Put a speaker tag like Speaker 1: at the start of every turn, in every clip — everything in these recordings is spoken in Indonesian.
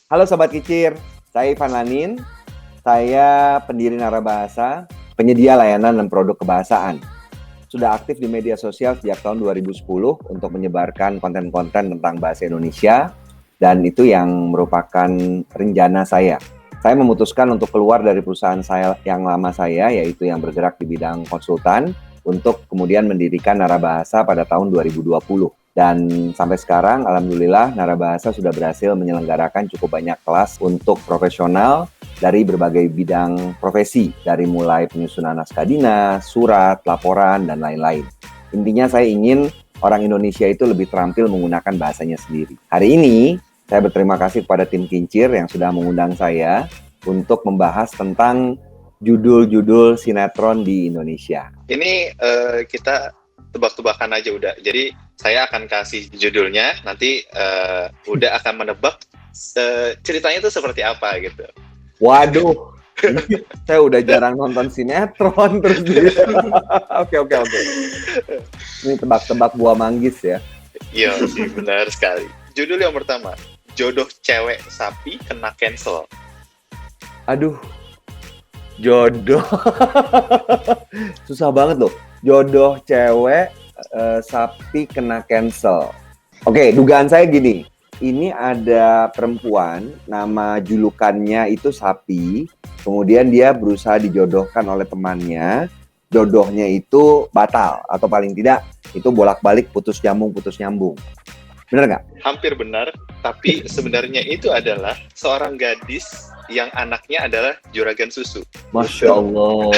Speaker 1: Halo Sobat Kicir, saya Ivan Lanin, saya pendiri Narabahasa, penyedia layanan dan produk kebahasaan. Sudah aktif di media sosial sejak tahun 2010 untuk menyebarkan konten-konten tentang bahasa Indonesia, dan itu yang merupakan rencana saya. Saya memutuskan untuk keluar dari perusahaan saya yang lama saya, yaitu yang bergerak di bidang konsultan, untuk kemudian mendirikan Narabahasa pada tahun 2020. Dan sampai sekarang, alhamdulillah, Narabahasa sudah berhasil menyelenggarakan cukup banyak kelas untuk profesional dari berbagai bidang profesi, dari mulai penyusunan naskah dinas, surat, laporan, dan lain-lain. Intinya saya ingin orang Indonesia itu lebih terampil menggunakan bahasanya sendiri. Hari ini, saya berterima kasih kepada tim Kincir yang sudah mengundang saya untuk membahas tentang judul-judul sinetron di Indonesia.
Speaker 2: Ini kita tebak-tebakan aja udah. Jadi saya akan kasih judulnya, nanti udah akan menebak ceritanya itu seperti apa gitu.
Speaker 1: Waduh, saya udah jarang nonton sinetron terus gitu. Oke. Ini tebak-tebak buah manggis ya.
Speaker 2: Iya sih, benar sekali. Judul yang pertama, jodoh cewek sapi kena cancel.
Speaker 1: Aduh, jodoh. Susah banget loh. Jodoh cewek sapi kena cancel. Oke, dugaan saya gini. Ini ada perempuan, nama julukannya itu Sapi. Kemudian dia berusaha dijodohkan oleh temannya. Jodohnya itu batal, atau paling tidak itu bolak-balik putus nyambung. Benar nggak?
Speaker 2: Hampir benar, tapi sebenarnya itu adalah seorang gadis yang anaknya adalah juragan susu.
Speaker 1: Masya Allah.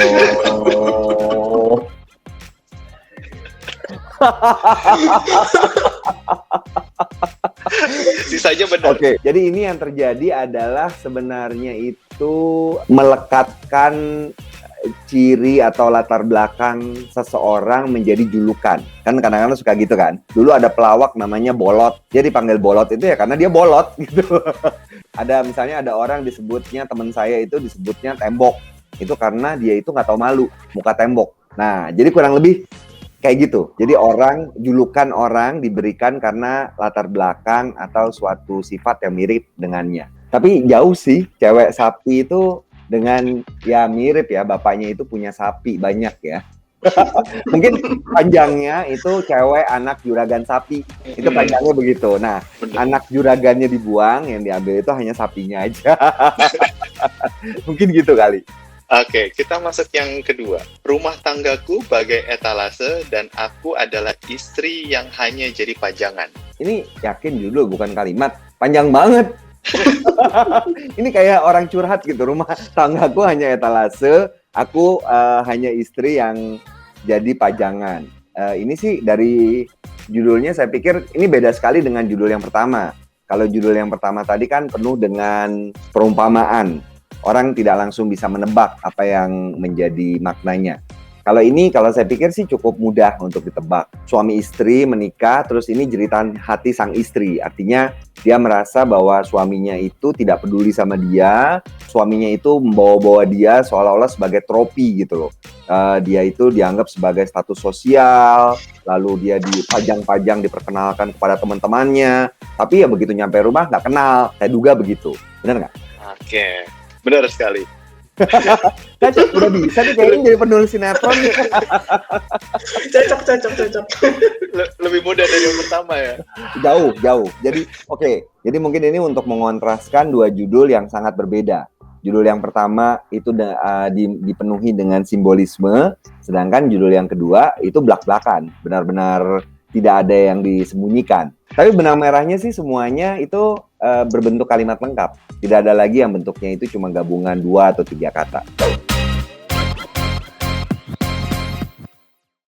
Speaker 2: Sisanya benar.
Speaker 1: Oke, jadi ini yang terjadi adalah sebenarnya itu melekatkan ciri atau latar belakang seseorang menjadi julukan. Kan kadang-kadang suka gitu kan. Dulu ada pelawak namanya Bolot. Dia dipanggil Bolot itu ya karena dia bolot gitu. Misalnya ada orang disebutnya, teman saya itu disebutnya Tembok. Itu karena dia itu nggak tahu malu, muka tembok. Nah, jadi kurang lebih kayak gitu. Jadi julukan orang diberikan karena latar belakang atau suatu sifat yang mirip dengannya. Tapi jauh sih, cewek sapi itu dengan ya mirip ya, bapaknya itu punya sapi banyak ya. Mungkin panjangnya itu cewek anak juragan sapi. Itu panjangnya begitu. Nah, anak juragannya dibuang, yang diambil itu hanya sapinya aja. Mungkin gitu kali.
Speaker 2: Oke, kita masuk yang kedua. Rumah tanggaku bagai etalase dan aku adalah istri yang hanya jadi pajangan.
Speaker 1: Ini yakin judul bukan kalimat. Panjang banget. Ini kayak orang curhat gitu. Rumah tanggaku hanya etalase, aku hanya istri yang jadi pajangan. Ini sih dari judulnya saya pikir ini beda sekali dengan judul yang pertama. Kalau judul yang pertama tadi kan penuh dengan perumpamaan. Orang tidak langsung bisa menebak apa yang menjadi maknanya. Kalau saya pikir sih cukup mudah untuk ditebak. Suami istri menikah, terus ini jeritan hati sang istri. Artinya dia merasa bahwa suaminya itu tidak peduli sama dia. Suaminya itu membawa-bawa dia seolah-olah sebagai tropi gitu loh. Dia itu dianggap sebagai status sosial, lalu dia dipajang-pajang, diperkenalkan kepada teman-temannya. Tapi ya begitu nyampe rumah nggak kenal. Saya duga begitu. Benar nggak?
Speaker 2: Oke. Benar sekali.
Speaker 1: Cocok, udah bisa nih kayaknya jadi penulis sinetron.
Speaker 3: Cocok.
Speaker 2: Lebih mudah dari yang pertama ya.
Speaker 1: Jauh. Jadi mungkin ini untuk mengontraskan dua judul yang sangat berbeda. Judul yang pertama itu dipenuhi dengan simbolisme, sedangkan judul yang kedua itu blak-blakan, benar-benar tidak ada yang disembunyikan. Tapi benang merahnya sih semuanya itu berbentuk kalimat lengkap. Tidak ada lagi yang bentuknya itu cuma gabungan 2 atau 3 kata.